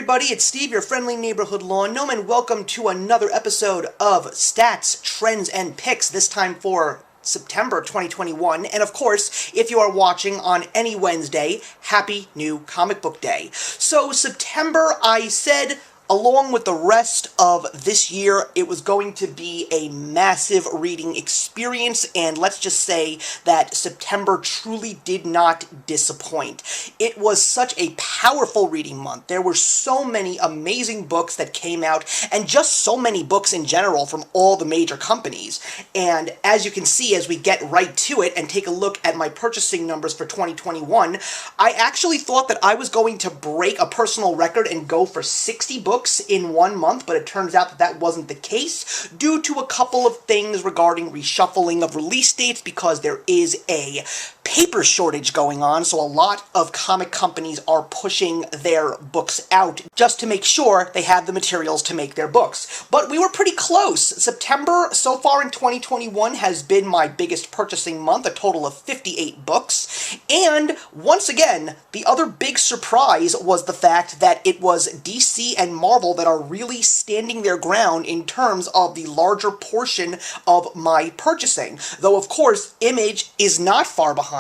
everybody, it's Steve, your friendly neighborhood lawn gnome, and welcome to another episode of Stats, Trends, and Picks, this time for September 2021. And of course, if you are watching on any Wednesday, happy new comic book day. So September, I said, along with the rest of this year, it was going to be a massive reading experience, and let's just say that September truly did not disappoint. It was such a powerful reading month. There were so many amazing books that came out, and just so many books in general from all the major companies. And as you can see, as we get right to it and take a look at my purchasing numbers for 2021, I actually thought that I was going to break a personal record and go for 60 books in 1 month, but it turns out that that wasn't the case due to a couple of things regarding reshuffling of release dates, because there is a paper shortage going on, so a lot of comic companies are pushing their books out just to make sure they have the materials to make their books. But we were pretty close. September, so far in 2021, has been my biggest purchasing month, a total of 58 books. And once again, the other big surprise was the fact that it was DC and Marvel that are really standing their ground in terms of the larger portion of my purchasing. Though, of course, Image is not far behind.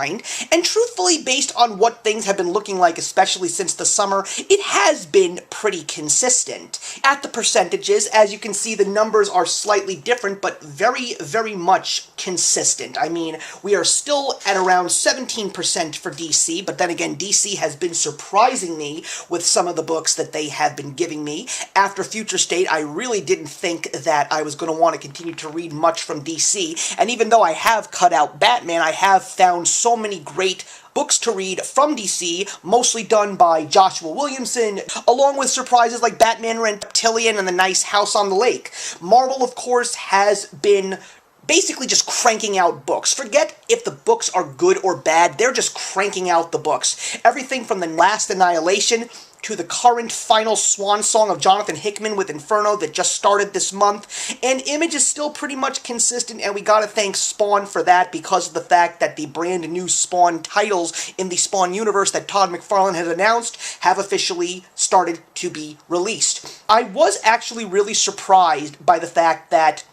And truthfully, based on what things have been looking like, especially since the summer, it has been pretty consistent. At the percentages, as you can see, the numbers are slightly different, but very, very much consistent. I mean, we are still at around 17% for DC, but then again, DC has been surprising me with some of the books that they have been giving me. After Future State, I really didn't think that I was going to want to continue to read much from DC, and even though I have cut out Batman, I have found so many great books to read from DC, mostly done by Joshua Williamson, along with surprises like Batman Reptilian and The Nice House on the Lake. Marvel, of course, has been basically just cranking out books. Forget if the books are good or bad, they're just cranking out the books. Everything from The Last Annihilation to the current final swan song of Jonathan Hickman with Inferno that just started this month. And Image is still pretty much consistent, and we gotta thank Spawn for that, because of the fact that the brand new Spawn titles in the Spawn universe that Todd McFarlane has announced have officially started to be released. I was actually really surprised by the fact that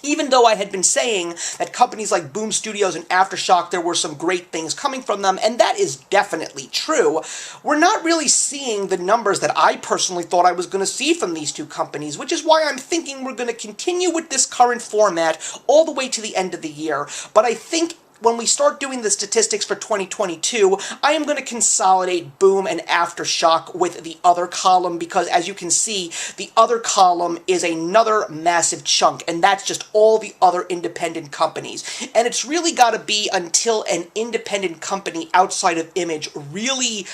even though I had been saying that companies like Boom Studios and Aftershock, there were some great things coming from them, and that is definitely true, we're not really seeing the numbers that I personally thought I was going to see from these two companies, which is why I'm thinking we're going to continue with this current format all the way to the end of the year. But I think when we start doing the statistics for 2022, I am going to consolidate Boom and Aftershock with the other column, because as you can see, the other column is another massive chunk, and that's just all the other independent companies. And it's really got to be until an independent company outside of Image really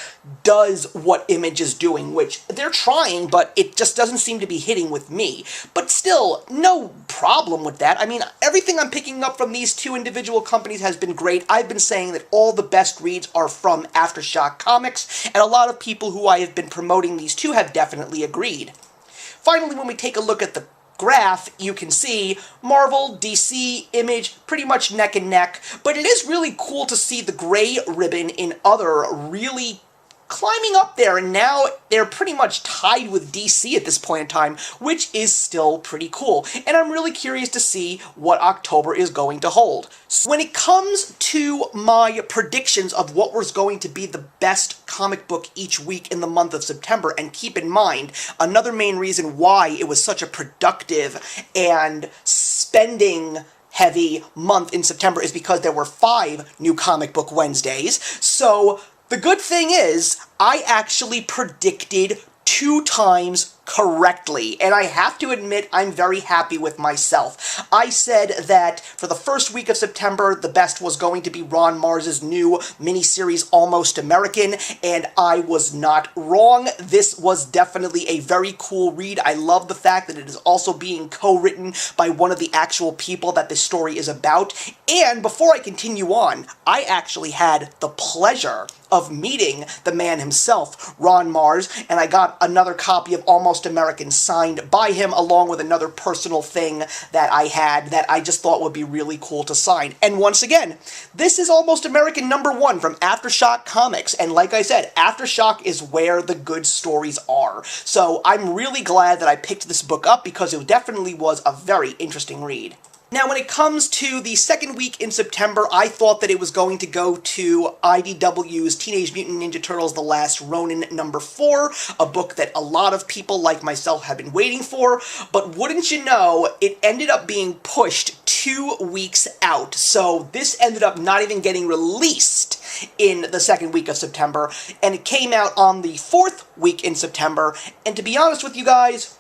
does what Image is doing, which they're trying, but it just doesn't seem to be hitting with me. But still, no problem with that. I mean, everything I'm picking up from these two individual companies has been great. I've been saying that all the best reads are from Aftershock Comics, and a lot of people who I have been promoting these to have definitely agreed. Finally, when we take a look at the graph, you can see Marvel, DC, Image, pretty much neck and neck, but it is really cool to see the gray ribbon in other really climbing up there, and now they're pretty much tied with DC at this point in time, which is still pretty cool. And I'm really curious to see what October is going to hold. So when it comes to my predictions of what was going to be the best comic book each week in the month of September, and keep in mind, another main reason why it was such a productive and spending heavy month in September is because there were 5 new comic book Wednesdays. So the good thing is, I actually predicted 2 times correctly, and I have to admit I'm very happy with myself. I said that for the first week of September, the best was going to be Ron Mars's new miniseries Almost American, and I was not wrong. This was definitely a very cool read. I love the fact that it is also being co-written by one of the actual people that this story is about. And before I continue on, I actually had the pleasure of meeting the man himself, Ron Mars, and I got another copy of Almost Almost American signed by him, along with another personal thing that I had that I just thought would be really cool to sign. And once again, this is Almost American #1 from Aftershock Comics, and like I said, Aftershock is where the good stories are. So I'm really glad that I picked this book up because it definitely was a very interesting read. Now, when it comes to the second week in September, I thought that it was going to go to IDW's Teenage Mutant Ninja Turtles: The Last Ronin #4, a book that a lot of people like myself have been waiting for, but wouldn't you know, it ended up being pushed 2 weeks out, so this ended up not even getting released in the second week of September, and it came out on the 4th week in September, and to be honest with you guys,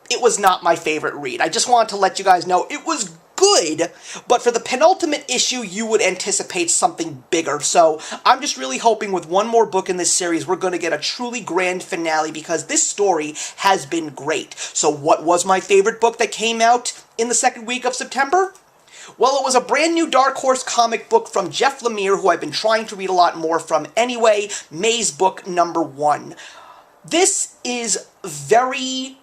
it was not my favorite read. I just wanted to let you guys know it was good, but for the penultimate issue, you would anticipate something bigger. So I'm just really hoping with one more book in this series, we're going to get a truly grand finale because this story has been great. So what was my favorite book that came out in the second week of September? Well, it was a brand new Dark Horse comic book from Jeff Lemire, who I've been trying to read a lot more from anyway, May's book #1. This is very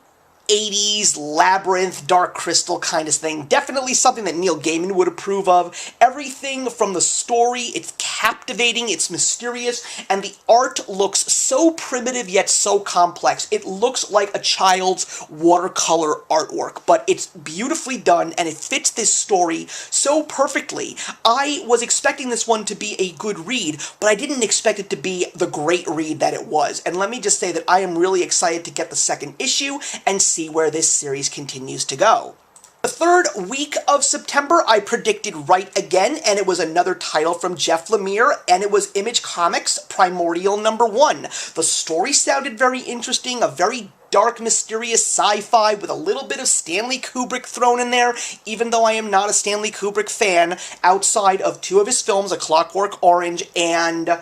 80s Labyrinth, Dark Crystal kind of thing. Definitely something that Neil Gaiman would approve of. Everything from the story, it's captivating, it's mysterious, and the art looks so primitive yet so complex. It looks like a child's watercolor artwork, but it's beautifully done, and it fits this story so perfectly. I was expecting this one to be a good read, but I didn't expect it to be the great read that it was. And let me just say that I am really excited to get the second issue and see where this series continues to go. The third week of September, I predicted right again, and it was another title from Jeff Lemire, and it was Image Comics Primordial #1. The story sounded very interesting, a very dark, mysterious sci-fi with a little bit of Stanley Kubrick thrown in there, even though I am not a Stanley Kubrick fan, outside of 2 of his films, A Clockwork Orange and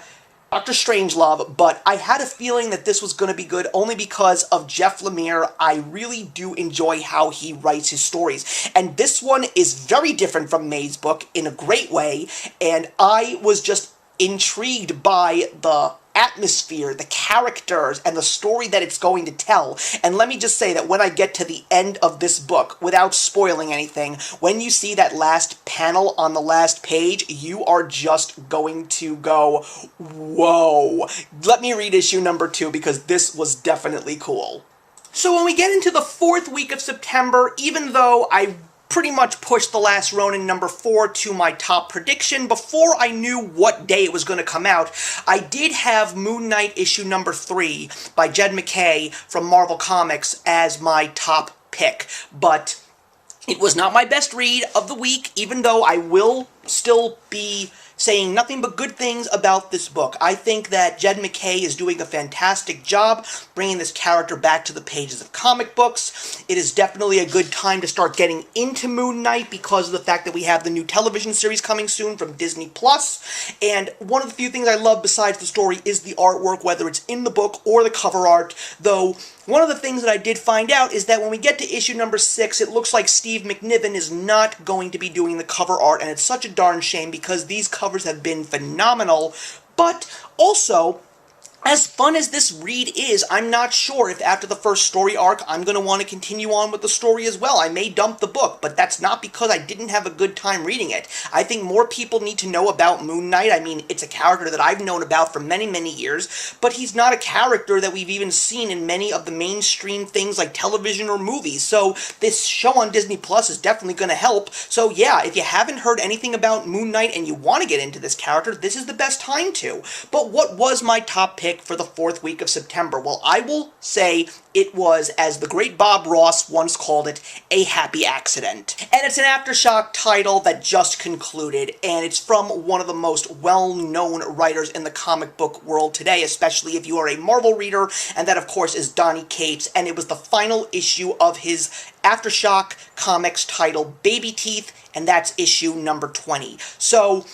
Dr. Strangelove, but I had a feeling that this was going to be good only because of Jeff Lemire. I really do enjoy how he writes his stories, and this one is very different from May's book in a great way, and I was just intrigued by the atmosphere, the characters, and the story that it's going to tell. And let me just say that when I get to the end of this book, without spoiling anything, when you see that last panel on the last page, you are just going to go, whoa. Let me read issue #2 because this was definitely cool. So when we get into the 4th week of September, even though I pretty much pushed The Last Ronin #4 to my top prediction, before I knew what day it was going to come out, I did have Moon Knight issue #3 by Jed MacKay from Marvel Comics as my top pick, but it was not my best read of the week, even though I will still be saying nothing but good things about this book. I think that Jed MacKay is doing a fantastic job bringing this character back to the pages of comic books. It is definitely a good time to start getting into Moon Knight because of the fact that we have the new television series coming soon from Disney+. And one of the few things I love besides the story is the artwork, whether it's in the book or the cover art, though one of the things that I did find out is that when we get to issue #6, it looks like Steve McNiven is not going to be doing the cover art, and it's such a darn shame because these covers have been phenomenal, but also, as fun as this read is, I'm not sure if after the first story arc I'm going to want to continue on with the story as well. I may dump the book, but that's not because I didn't have a good time reading it. I think more people need to know about Moon Knight. I mean, it's a character that I've known about for many, many years, but he's not a character that we've even seen in many of the mainstream things like television or movies, so this show on Disney Plus is definitely going to help. So yeah, if you haven't heard anything about Moon Knight and you want to get into this character, this is the best time to. But what was my top pick for the 4th week of September? Well, I will say it was, as the great Bob Ross once called it, a happy accident. And it's an Aftershock title that just concluded, and it's from one of the most well-known writers in the comic book world today, especially if you are a Marvel reader, and that, of course, is Donny Cates, and it was the final issue of his Aftershock Comics title, Baby Teeth, and that's issue #20. So,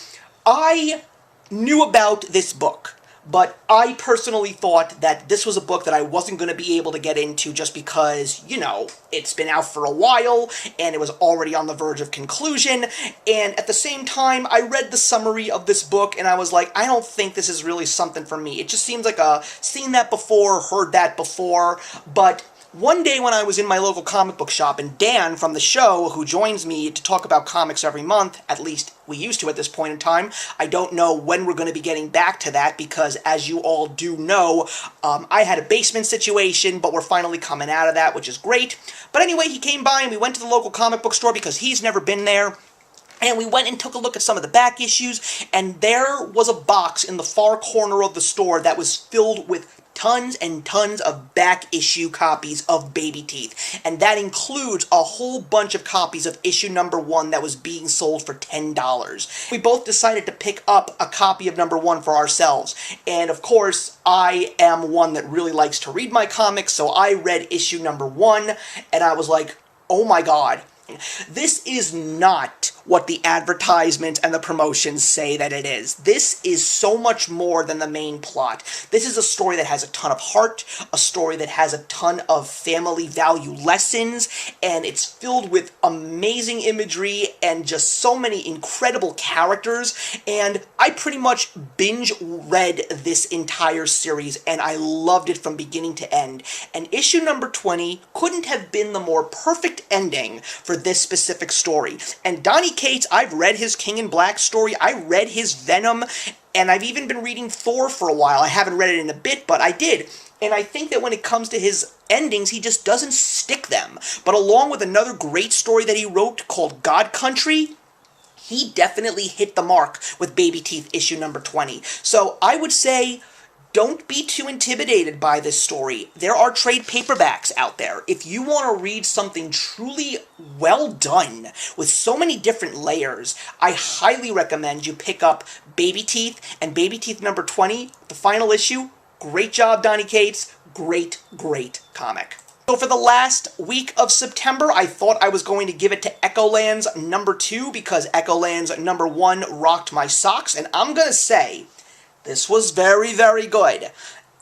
I knew about this book, but I personally thought that this was a book that I wasn't going to be able to get into just because, you know, it's been out for a while, and it was already on the verge of conclusion, and at the same time, I read the summary of this book, and I was like, I don't think this is really something for me. It just seems like a seen that before, heard that before, but One day when I was in my local comic book shop, and Dan from the show, who joins me to talk about comics every month, at least we used to at this point in time, I don't know when we're going to be getting back to that, because as you all do know, I had a basement situation, but we're finally coming out of that, which is great. But anyway, he came by and we went to the local comic book store because he's never been there. And we went and took a look at some of the back issues, and there was a box in the far corner of the store that was filled with tons and tons of back issue copies of Baby Teeth. And that includes a whole bunch of copies of issue number 1 that was being sold for $10. We both decided to pick up a copy of number 1 for ourselves. And of course, I am one that really likes to read my comics, so I read issue number 1, and I was like, oh my god. This is not what the advertisement and the promotions say that it is. This is so much more than the main plot. This is a story that has a ton of heart, a story that has a ton of family value lessons, and it's filled with amazing imagery and just so many incredible characters, and I pretty much binge read this entire series, and I loved it from beginning to end. And issue number 20 couldn't have been the more perfect ending for this specific story. And Donny Cates, I've read his King in Black story, I read his Venom, and I've even been reading Thor for a while. I haven't read it in a bit, but I did. And I think that when it comes to his endings, he just doesn't stick them. But along with another great story that he wrote called God Country, he definitely hit the mark with Baby Teeth issue number 20. So I would say, don't be too intimidated by this story. There are trade paperbacks out there. If you want to read something truly well done with so many different layers, I highly recommend you pick up Baby Teeth and Baby Teeth number 20, the final issue. Great job, Donny Cates. Great, great comic. So for the last week of September, I thought I was going to give it to Echoland's number 2 because Echoland's number 1 rocked my socks, and I'm going to say, this was very, very good.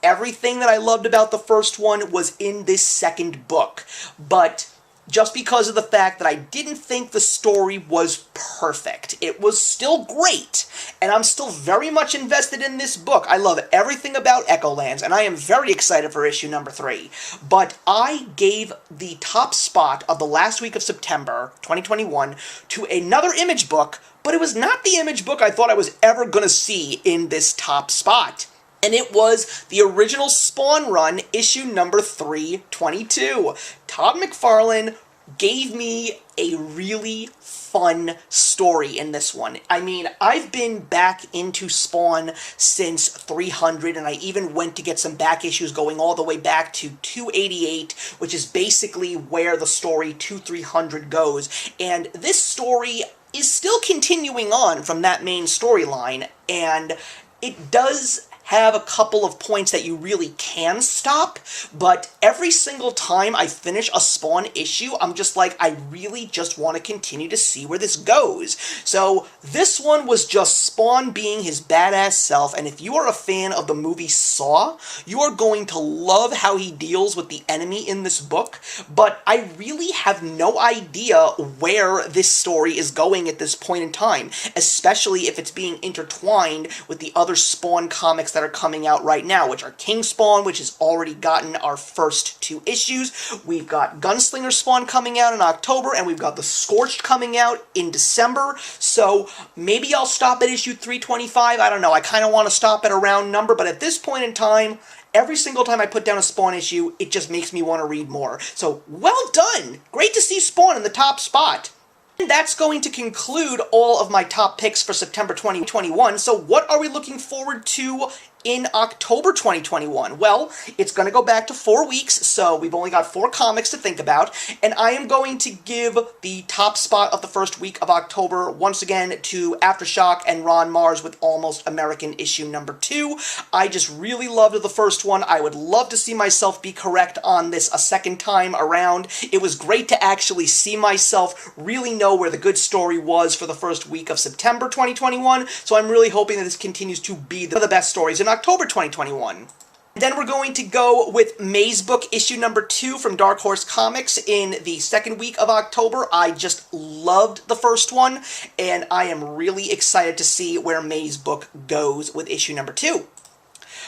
Everything that I loved about the first one was in this second book, but just because of the fact that I didn't think the story was perfect, it was still great, and I'm still very much invested in this book. I love everything about Echolands, and I am very excited for issue number 3, but I gave the top spot of the last week of September 2021 to another Image book, but it was not the Image book I thought I was ever going to see in this top spot. And it was the original Spawn run, issue number 322. Todd McFarlane gave me a really fun story in this one. I mean, I've been back into Spawn since 300, and I even went to get some back issues going all the way back to 288, which is basically where the story 2300 goes. And this story is still continuing on from that main storyline, and it does have a couple of points that you really can stop, but every single time I finish a Spawn issue, I'm just like, I really just want to continue to see where this goes. So this one was just Spawn being his badass self, and if you are a fan of the movie Saw, you are going to love how he deals with the enemy in this book, but I really have no idea where this story is going at this point in time, especially if it's being intertwined with the other Spawn comics that are coming out right now, which are King Spawn, which has already gotten our first 2 issues. We've got Gunslinger Spawn coming out in October, and we've got The Scorched coming out in December, so maybe I'll stop at issue 325, I don't know, I kind of want to stop at a round number, but at this point in time, every single time I put down a Spawn issue, it just makes me want to read more. So, well done! Great to see Spawn in the top spot! And that's going to conclude all of my top picks for September 2021, so what are we looking forward to in October 2021? Well, it's going to go back to 4 weeks, so we've only got 4 comics to think about, and I am going to give the top spot of the first week of October once again to Aftershock and Ron Mars with Almost American issue number 2. I just really loved the first one. I would love to see myself be correct on this a second time around. It was great to actually see myself really know where the good story was for the first week of September 2021, so I'm really hoping that this continues to be the best stories in October 2021. Then we're going to go with May's book, issue number 2 from Dark Horse Comics in the second week of October. I just loved the first one, and I am really excited to see where May's book goes with issue number 2.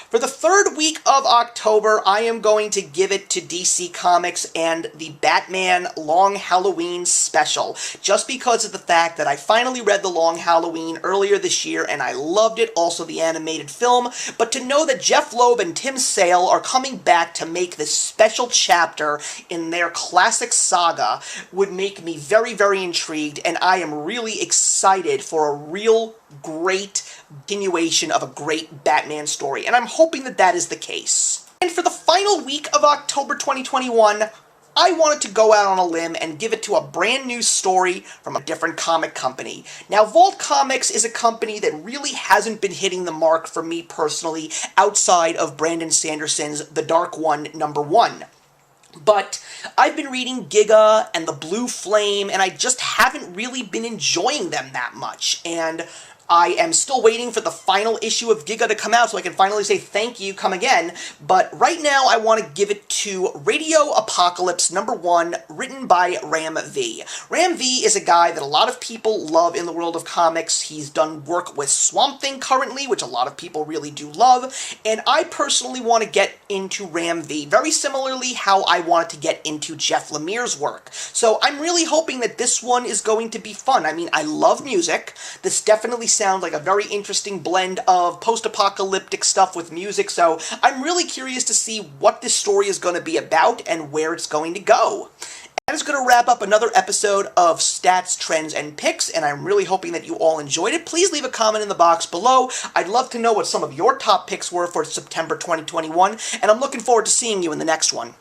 For the third week of October, I am going to give it to DC Comics and the Batman Long Halloween special, just because of the fact that I finally read The Long Halloween earlier this year, and I loved it, also the animated film, but to know that Jeff Loeb and Tim Sale are coming back to make this special chapter in their classic saga would make me very, very intrigued, and I am really excited for a real great continuation of a great Batman story, and I'm hoping that that is the case. And for the final week of October 2021, I wanted to go out on a limb and give it to a brand new story from a different comic company. Now, Vault Comics is a company that really hasn't been hitting the mark for me personally outside of Brandon Sanderson's The Dark One #1. But I've been reading Giga and The Blue Flame, and I just haven't really been enjoying them that much. And I am still waiting for the final issue of Giga to come out so I can finally say thank you, come again. But right now I want to give it to Radio Apocalypse #1, written by Ram V. Ram V is a guy that a lot of people love in the world of comics. He's done work with Swamp Thing currently, which a lot of people really do love. And I personally want to get into Ram V, very similarly how I wanted to get into Jeff Lemire's work. So I'm really hoping that this one is going to be fun. I mean, I love music. This definitely sounds like a very interesting blend of post-apocalyptic stuff with music, so I'm really curious to see what this story is going to be about and where it's going to go. That is going to wrap up another episode of Stats, Trends, and Picks, and I'm really hoping that you all enjoyed it. Please leave a comment in the box below. I'd love to know what some of your top picks were for September 2021, and I'm looking forward to seeing you in the next one.